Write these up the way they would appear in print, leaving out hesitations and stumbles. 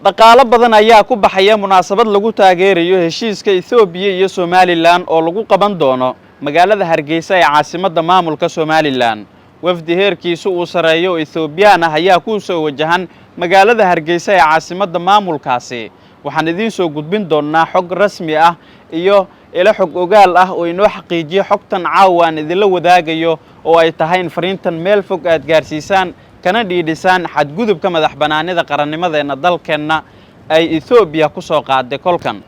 dhaqaale badan ayaa ku baxaya munaasabad lagu taageerayo heshiiska Itoobiya iyo Somaliland oo lagu qaban doono magaalada Hargeysa ee caasimadda maamulka Somaliland. wafdi heerkiisu uu sareeyo Ethiopian ah ayaa ku soo wajahan magaalada Hargeysa ee caasimadda maamulkaasi. waxaan idin soo gudbin doonaa xog rasmi ah iyo ila xog ogaal ah oo inoo xaqiijiyo xogtan caawaan idin la wadaagayo oo ay tahay in fariintan meel fog aad gaarsiisaan kana dhiidhisaan xadgudubka madax banaanida qarannimadeena dalkeena ay Ethiopia ku soo qaaday kolkan.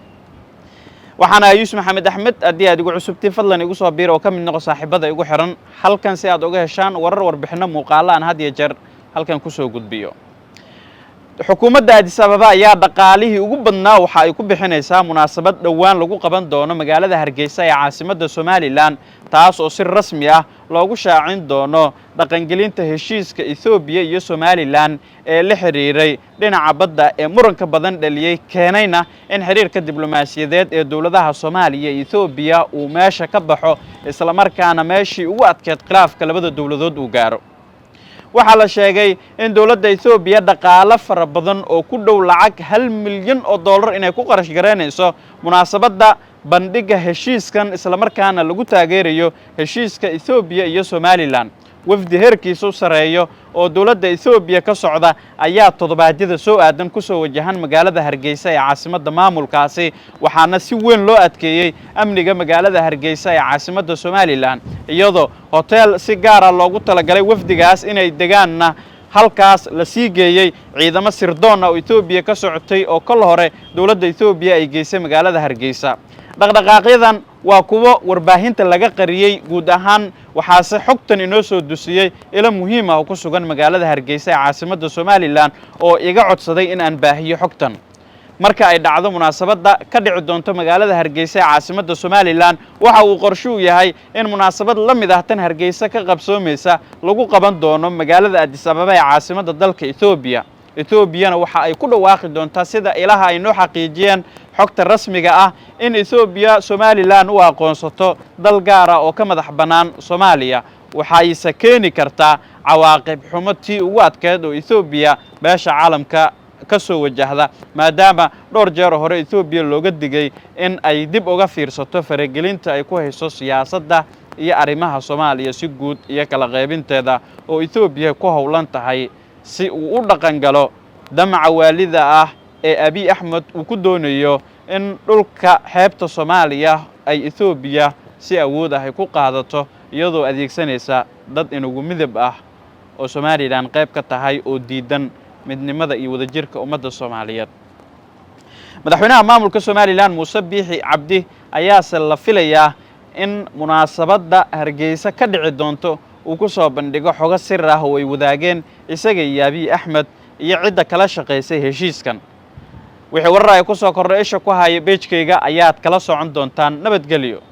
waxaana Yuusuf Maxamed Axmed adii aad igu cusubtay fadlan igu soo biir oo ka mid noqo saaxiibada igu xiran halkan si aad uga heshaan warar warbixino muuqaal aan had iyo jeer halkan ku soo gudbiyo. xukuumadda Addis Ababa ayaa dhaqaalihii ugu badnaa waxa ay ku bixinaysaa munaasabad dhawaan lagu qaban doono magaalada Hargeysa ee caasimadda Somaliland taas oo si rasmi ah loogu shaacin doono dhaqangelinta heshiiska Ethiopia iyo Somaliland ee la xiriiray dhinaca badda ee muranka badan dhaliyay keenayna in xiriirka diblomaasiyadeed ee dawladaha Soomaaliya iyo Ethiopia uu meesha ka baxo isla markaana meeshii ugu adkeed khilaafka labada dawladood uu gaaro. waxaa la sheegay in dawladda Ethiopia dhaqaale fara badan oo ku dhow lacag $1 milyan inay ku qarash gareynayso munaasabadda bandhiga heshiiskan isla markaana lagu taageerayo heshiiska Ethiopia iyo Somaliland. wafdi heerkiisu sareeyo oo dawladda Ethiopia ka socda ayaa toddobaadyada soo aadan ku soo wajahan magaalada Hargeysa ee caasimadda maamulkaasi waxaana si weyn loo adkeeyay amniga magaalada Hargeysa ee caasimadda Somaliland iyadoo hotel si gaar ah loogu talagalay wafdigaas inay degaanna halkaas la sii geeyay ciidamo sirdoon ah oo Ethiopia ka socotay oo kol hore dawladda Ethiopia ay geysay magaalada Hargeysa. dhaqdhaqaaqyadan waa kuwa warbaahinta laga qariyay guud ahaan waxaase xogtan inoo soo dusiyay ila muhiim ah oo ku sugan magaalada Hargeysa ee caasimadda Somaliland oo iga codsaday in aan baahiyo xogtan. marka ay dhacdo munaasabadda ka dhici doonto magaalada Hargeysa ee caasimadda Somaliland waxa uu qorshe u yahay in munaasabad la mid ah tan Hargeysa ka qabsoomeysa lagu qaban doono magaalada Addis Ababa ee caasimadda dalka Ethiopia. Ethiopiana waxa ay ku dhawaaqi doontaa sida ilaha ay noo xaqiijiyeen xogta rasmiga ah in Ethiopia Somaliland u aqoonsato dal gaar ah oo ka madax banaan Soomaaliya waxa ay sakeeni kartaa cawaaqib xumo tii ugu adkeed oo Ethiopia beesha caalamka ka soo wajahda maadaama dhowr jeer hore Ethiopia looga digay in ay dib uga fiirsato faragelinta ay ku hayso siyaasadda iyo arrimaha Soomaaliya si guud iyo kala qaybinteeda oo Ethiopia ku howlan tahay si uu u dhaqan galo damaca waalida ah ee Abiy Ahmed uu ku doonayo in dhulka xeebta Soomaaliya ay Ethiopia si awood ah ay ku qaadato iyadoo adeegsanaysa dad inugu midab ah oo Somaliland qayb ka tahay oo diidan midnimada iyo wadajirka ummadda Soomaaliyeed. madaxweynaha maamulka Somaliland Muuse Biixi Cabdi ayaa la filayaa in munaasabadda Hargeysa ka dhici doonto uu ku soo bandhigo xogo sir ah oo ay wadaageen isaga iyo Abiy Ahmed iyo cidda kala shaqeysay heshiiskan. wixii warar ay ku soo kordhay isha ku haya page-kayga ayaad kala socon doontaan. nabadgelyo.